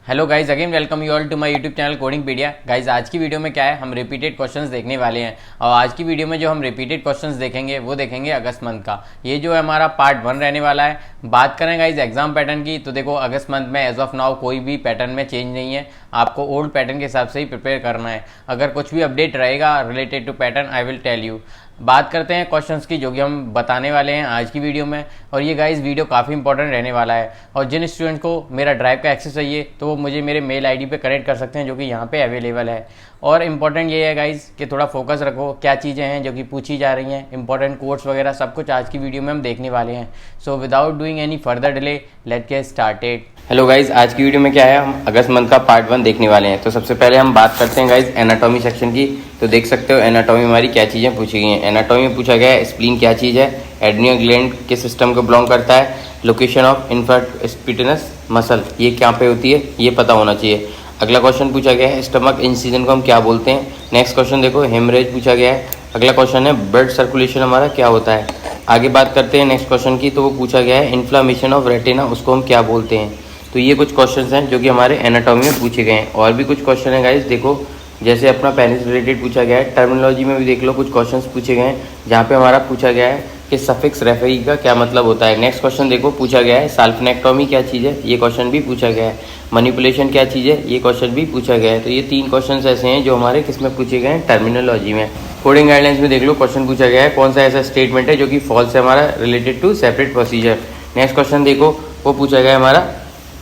Hello guys, again welcome you all to my YouTube channel Codingpedia. Guys आज की video में क्या है, हम रिपीटेड क्वेश्चंस देखने वाले हैं। और आज की वीडियो में जो हम रिपीटेड क्वेश्चंस देखेंगे वो देखेंगे अगस्त मंथ का। ये जो है हमारा पार्ट 1 रहने वाला है। बात करें गाइज एग्जाम पैटर्न की, तो देखो अगस्त मंथ में एज ऑफ नाउ कोई भी पैटर्न में चेंज नहीं है। आपको ओल्ड पैटर्न के हिसाब से ही प्रिपेयर करना है। अगर कुछ भी अपडेट रहेगा related to pattern I will tell you. बात करते हैं क्वेश्चंस की जो कि हम बताने वाले हैं आज की वीडियो में। और ये गाइस वीडियो काफ़ी इंपॉर्टेंट रहने वाला है। और जिन स्टूडेंट को मेरा ड्राइव का एक्सेस चाहिए तो वो मुझे मेरे मेल आईडी पे कनेक्ट कर सकते हैं जो कि यहाँ पे अवेलेबल है। और इम्पॉर्टेंट ये है गाइस कि थोड़ा फोकस रखो, क्या चीज़ें हैं जो कि पूछी जा रही हैं, इंपॉर्टेंट कोर्स वगैरह सब कुछ आज की वीडियो में हम देखने वाले हैं। So without doing any further delay let's get started. Hello guys, आज की वीडियो में क्या है, हम अगस्त मंथ का पार्ट 1 देखने वाले हैं। तो सबसे पहले हम बात करते हैं गाइज एनाटॉमी सेक्शन की। तो देख सकते हो एनाटॉमी हमारी क्या चीज़ें पूछी गई हैं। एनाटॉमी में पूछा गया है स्प्लीन क्या चीज़ है, एड्रिनल ग्लैंड के सिस्टम को बिलोंग करता है, लोकेशन ऑफ इन्फ्रास्पिटिनस मसल ये क्या पे होती है ये पता होना चाहिए। अगला क्वेश्चन पूछा गया है स्टमक इंसिजन को हम क्या बोलते हैं। नेक्स्ट क्वेश्चन देखो हेमरेज पूछा गया है। अगला क्वेश्चन है ब्लड सर्कुलेशन हमारा क्या होता है। आगे बात करते हैं नेक्स्ट क्वेश्चन की, तो वो पूछा गया है इन्फ्लामेशन ऑफ रेटिना उसको हम क्या बोलते हैं। तो ये कुछ क्वेश्चंस हैं जो कि हमारे एनाटॉमी में पूछे गए हैं। और भी कुछ क्वेश्चन है गाइस, देखो जैसे अपना पेनिस रिलेटेड पूछा गया है, टर्मिनोलॉजी में भी देख लो कुछ क्वेश्चंस पूछे गए हैं जहाँ पे हमारा पूछा गया है कि सफिक्स रेफरी का क्या मतलब होता है। नेक्स्ट क्वेश्चन देखो पूछा गया है साल्फनेक्टोमी क्या चीज़ है, ये क्वेश्चन भी पूछा गया है। मैनिपुलेशन क्या चीज़ है, ये क्वेश्चन भी पूछा गया है। तो ये 3 क्वेश्चन ऐसे हैं जो हमारे किस में पूछे गए हैं, टर्मिनोलॉजी में। कोडिंग गाइडलाइंस में देख लो क्वेश्चन पूछा गया है कौन सा ऐसा स्टेटमेंट है जो कि फॉल्स है हमारा related to separate procedure. Next question देखो वो पूछा गया है हमारा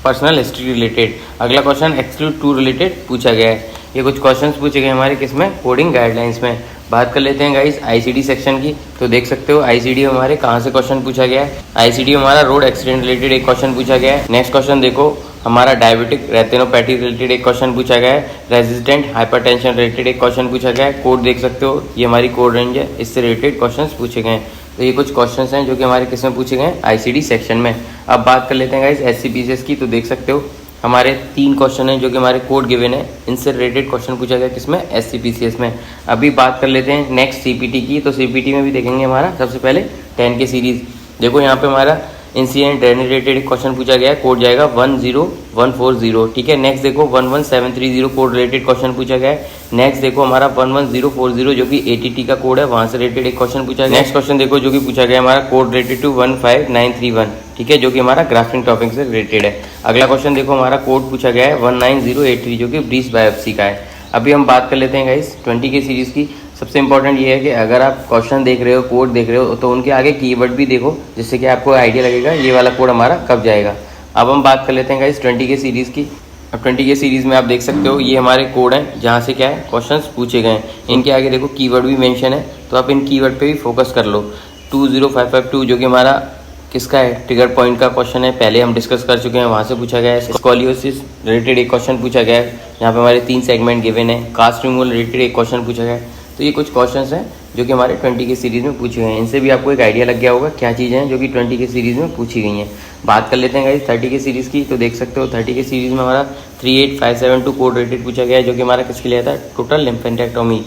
पर्सनल हिस्ट्री रिलेटेड। अगला क्वेश्चन एक्सक्लूड टू रिलेटेड पूछा गया है। ये कुछ क्वेश्चंस पूछे गए हमारे किसमें, कोडिंग गाइडलाइंस में। बात कर लेते हैं गाइस आईसीडी सेक्शन की। तो देख सकते हो आईसीडी हमारे कहाँ से क्वेश्चन पूछा गया है। आईसीडी हमारा रोड एक्सीडेंट रिलेटेड एक क्वेश्चन पूछा गया है। नेक्स्ट क्वेश्चन देखो हमारा डायबिटिक रेटिनोपैथी रिलेटेड एक क्वेश्चन पूछा गया है। रेजिस्टेंट हाइपरटेंशन रिलेटेड एक क्वेश्चन पूछा गया है। कोड देख सकते हो ये हमारी कोड रेंज है, इससे रिलेटेड क्वेश्चन पूछे गए हैं। तो ये कुछ क्वेश्चंस हैं जो कि हमारे किस में पूछे गए हैं, आईसीडी सेक्शन में। अब बात कर लेते हैं गाइस एससीपीसीएस की। तो देख सकते हो हमारे 3 क्वेश्चन हैं जो कि हमारे कोड गिवन है, इनसे रिलेटेड क्वेश्चन पूछा गया किसमें, एससीपीसीएस में। अभी बात कर लेते हैं नेक्स्ट सीपीटी की। तो सीपीटी में भी देखेंगे हमारा सबसे पहले 10 के सीरीज। देखो यहाँ पे हमारा इंसिडेंट रिलेटेड क्वेश्चन पूछा गया है, कोड जाएगा 10140। ठीक है। नेक्स्ट देखो 11730 कोड रिलेटेड क्वेश्चन पूछा गया है। नेक्स्ट देखो हमारा 11040 जो कि एटीटी का कोड है, वहां से रिलेटेड एक क्वेश्चन पूछा गया। नेक्स्ट क्वेश्चन देखो जो कि पूछा गया हमारा कोड रिलेटेड टू 15931। ठीक है, जो कि हमारा ग्राफ्टिंग टॉपिक से रिलेटेड है। अगला क्वेश्चन देखो हमारा कोड पूछा गया है 19083 जो कि ब्रीस बायोप्सी का है। अभी हम बात कर लेते हैं गाइस 20 के सीरीज की। सबसे इंपॉर्टेंट ये है कि अगर आप क्वेश्चन देख रहे हो, कोड देख रहे हो, तो उनके आगे कीवर्ड भी देखो जिससे कि आपको आइडिया लगेगा ये वाला कोड हमारा कब जाएगा। अब हम बात कर लेते हैं गाइस 20 के सीरीज़ की। अब 20 के सीरीज़ में आप देख सकते हो ये हमारे कोड हैं जहाँ से क्या है क्वेश्चंस पूछे गए हैं। इनके आगे देखो कीवर्ड भी मेंशन है, तो आप इन कीवर्ड पे भी फोकस कर लो। 20552 जो कि हमारा किसका है, ट्रिगर पॉइंट का क्वेश्चन है, पहले हम डिस्कस कर चुके हैं, वहाँ से पूछा गया है। स्कोलियोसिस रिलेटेड एक क्वेश्चन पूछा गया है, यहाँ पे हमारे 3 सेगमेंट गिवन है। कास्ट रिमूवल रिलेटेड एक क्वेश्चन पूछा गया है। तो ये कुछ क्वेश्चंस हैं जो कि हमारे 20 के सीरीज़ में पूछे गए हैं। इनसे भी आपको एक आइडिया लग गया होगा क्या चीज़ें हैं जो कि 20 के सीरीज़ में पूछी गई हैं। बात कर लेते हैं गाइस 30 के सीरीज़ की। तो देख सकते हो 30 के सीरीज़ में हमारा 38572 कोड रिलेटेड पूछा गया है जो कि हमारा किसके लिए आता है, total lymphadenectomy.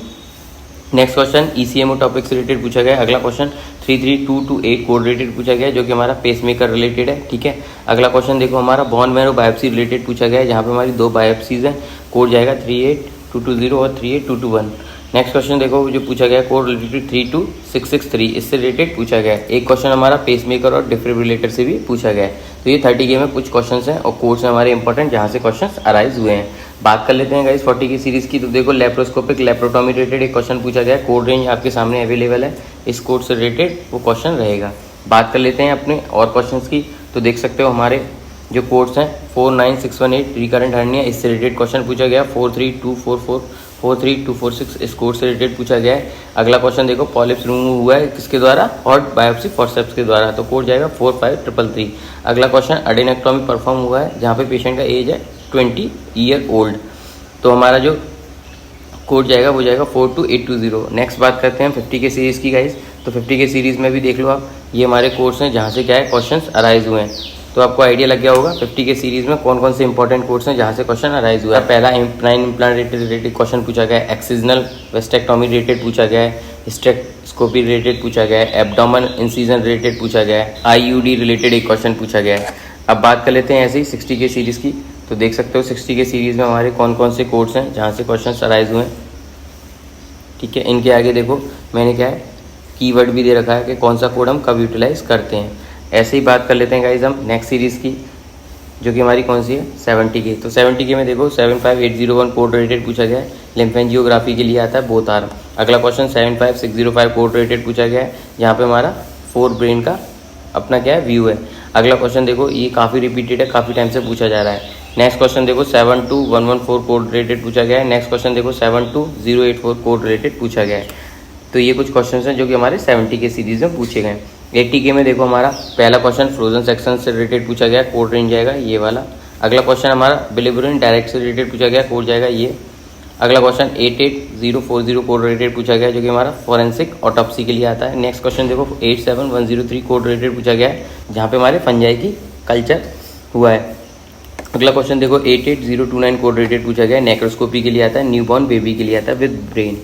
Next question ECMO topic से रिलेटेड पूछा गया है। अगला क्वेश्चन 33228 कोड रिलेटेड पूछा गया है जो कि हमारा पेसमेकर रिलेटेड है। ठीक है। अगला क्वेश्चन देखो हमारा बोन मैरो बायोप्सी रिलेटेड पूछा गया है, जहाँ पे हमारी 2 बायोप्सीज हैं, कोड जाएगा 38220 और 38221। नेक्स्ट क्वेश्चन देखो जो पूछा गया कोड रिलेटेड 32663, इससे रिलेटेड पूछा गया है। एक क्वेश्चन हमारा पेसमेकर और डिफिब्रिलेटर से भी पूछा गया है। तो ये 30 के में कुछ क्वेश्चंस हैं और कोड्स हैं हमारे इंपॉर्टेंट जहाँ से क्वेश्चंस अराइज हुए हैं। बात कर लेते हैं गाइस 40 की सीरीज़ की। तो देखो लेप्रोस्कोपिक लेप्रोटॉमी रिलेटेड एक क्वेश्चन पूछा गया है, कोड रेंज आपके सामने अवेलेबल है, इस कोड से रिलेटेड वो क्वेश्चन रहेगा। बात कर लेते हैं अपने और क्वेश्चन की। तो देख सकते हो हमारे जो कोड्स हैं 49618 रिकरेंट हर्निया, इससे रिलेटेड क्वेश्चन पूछा गया। 43244 43246 इस कोड से रिलेटेड पूछा गया है। अगला क्वेश्चन देखो पॉलिप्स रिमूव हुआ है किसके द्वारा, हॉट बायोप्सी फॉरसेप्स के द्वारा, तो कोड जाएगा 45333। अगला क्वेश्चन अडेनेक्टोमी परफॉर्म हुआ है जहाँ पे पेशेंट का एज है 20 ईयर ओल्ड, तो हमारा जो कोड जाएगा वो जाएगा 42820। नेक्स्ट बात करते हैं 50 के सीरीज़ की गाइस। तो 50 के सीरीज़ में भी देख लो आप, ये हमारे कोर्स हैं जहाँ से क्या है क्वेश्चंस अराइज हुए हैं। तो आपको आइडिया लग गया होगा 50 के सीरीज़ में कौन कौन से इंपॉर्टेंट कोर्स हैं जहाँ से क्वेश्चन अराइज हुआ है। पहला इम्प्लाइन इम्प्लांट रिलेटेड क्वेश्चन पूछा गया है, एक्सिजनल वेस्टेक्टोमी रिलेटेड पूछा गया है, हिस्टेक्टोस्कोपी रिलेटेड पूछा गया है, एब्डोमेन इंसिजन रिलेटेड पूछा गया है, आईयूडी रिलेटेड एक क्वेश्चन पूछा गया है। अब बात कर लेते हैं ऐसे ही 60 के सीरीज़ की। तो देख सकते हो 60 के सीरीज़ में हमारे कौन कौन से कोड्स हैं जहाँ से क्वेश्चन अराइज हुए हैं। ठीक है, इनके आगे देखो मैंने क्या है कीवर्ड भी दे रखा है कि कौन सा कोड हम कब यूटिलाइज करते हैं। ऐसे ही बात कर लेते हैं गाइज हम नेक्स्ट सीरीज़ की, जो कि हमारी कौन सी है 70 के। तो 70 के में देखो 75801 कोड रिलेटेड पूछा गया है, लिम्फेंजियोग्राफी के लिए आता है बोथ आर्म। अगला क्वेश्चन 75605 कोड रिलेटेड पूछा गया है, जहाँ पे हमारा 4 ब्रेन का अपना क्या है व्यू है। अगला क्वेश्चन देखो ये काफ़ी रिपीटेड है, काफ़ी टाइम से पूछा जा रहा है। नेक्स्ट क्वेश्चन देखो 72114 कोड रिलेटेड पूछा गया है। नेक्स्ट क्वेश्चन देखो 72084 कोड रिलेटेड पूछा गया है। तो ये कुछ क्वेश्चन हैं जो कि हमारे 70 के सीरीज़ में पूछे गए हैं। 80 के में देखो हमारा पहला क्वेश्चन फ्रोजन सेक्शन से रिलेटेड पूछा गया, कोड रेंज जाएगा ये वाला। अगला क्वेश्चन हमारा बिलिवरिन डायरेक्ट से रिलेटेड पूछा गया, कोड जाएगा ये। अगला क्वेश्चन 88040 कोड रिलेटेड पूछा गया, जो कि हमारा फॉरेंसिक ऑटोप्सी के लिए आता है। नेक्स्ट क्वेश्चन देखो 87103 कोड रिलेटेड पूछा गया है, जहाँ पे हमारे फंजाई की कल्चर हुआ है। अगला क्वेश्चन देखो 88029 कोड रिलेटेड पूछा गया है, नेक्रोस्कोपी के लिए आता है, न्यूबॉर्न बेबी के लिए आता है विद ब्रेन।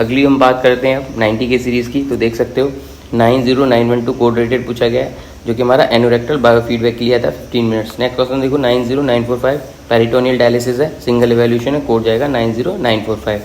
अगली हम बात करते हैं अब 90 के सीरीज़ की। तो देख सकते हो 90912 कोड रिलेटेड पूछा गया है, जो कि हमारा एनोरेक्टल बायोफीडबैक के लिए आता है 15 मिनट्स। नेक्स्ट क्वेश्चन देखो 90945 पेरिटोनियल डायलिसिस है, सिंगल इवैल्यूएशन है, कोड जाएगा 90945।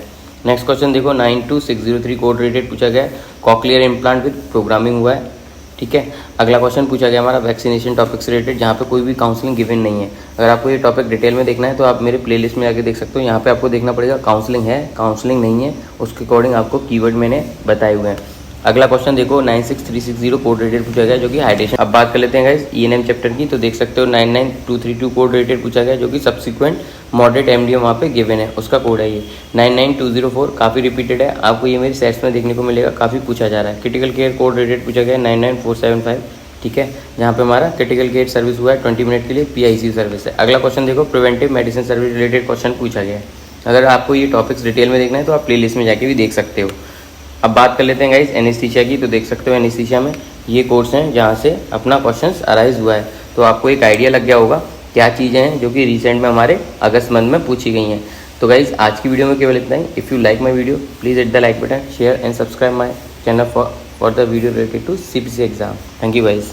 नेक्स्ट क्वेश्चन देखो 92603 कोड रिलेटेड पूछा गया है, कॉक्लियर इम्प्लांट विद प्रोग्रामिंग हुआ है। ठीक है, अगला क्वेश्चन पूछा गया हमारा वैक्सीनेशन टॉपिक से रिलेटेड, जहाँ पे कोई भी काउंसलिंग गिवन नहीं है। अगर आपको ये टॉपिक डिटेल में देखना है तो आप मेरे प्लेलिस्ट में आके देख सकते हो। यहाँ पे आपको देखना पड़ेगा काउंसलिंग है, काउंसलिंग नहीं है, उसके अकॉर्डिंग आपको कीवर्ड मैंने बताए हुए हैं। अगला क्वेश्चन देखो 96360 कोड रिलेटेड पूछा गया, जो कि हाइड्रेशन। अब बात कर लेते हैं गाइस ईएनएम चैप्टर की। तो देख सकते हो 99232 कोड रिलेटेड पूछा गया, जो कि सब्सिक्वेंट मॉडरेट एमडीएम वहाँ पे गिवन है, उसका कोड है ये 99204। काफ़ी रिपीटेड है, आपको ये मेरी सेट्स में देखने को मिलेगा, काफ़ी पूछा जा रहा है। क्रिटिकल केयर कोड रिलेटेड पूछा गया 99475। ठीक है, जहाँ पे हमारा क्रिटिकल केयर सर्विस हुआ है 20 मिनट के लिए, पीआईसीयू सर्विस है। अगला क्वेश्चन देखो preventive medicine service related question पूछा गया है। अगर आपको ये टॉपिक्स डिटेल में देखना है तो आप प्लेलिस्ट में जाके भी देख सकते हो। अब बात कर लेते हैं गाइस एनेस्थीसिया की। तो देख सकते हो एनेस्थीसिया में ये कोर्स हैं जहाँ से अपना क्वेश्चंस अराइज हुआ है। तो आपको एक आइडिया लग गया होगा क्या चीज़ें हैं जो कि रिसेंट में हमारे अगस्त मंथ में पूछी गई हैं। तो गाइस आज की वीडियो में केवल इतना ही। If you like my video please hit the like button, share and subscribe my channel for the video related to CPC exam. Thank you guys.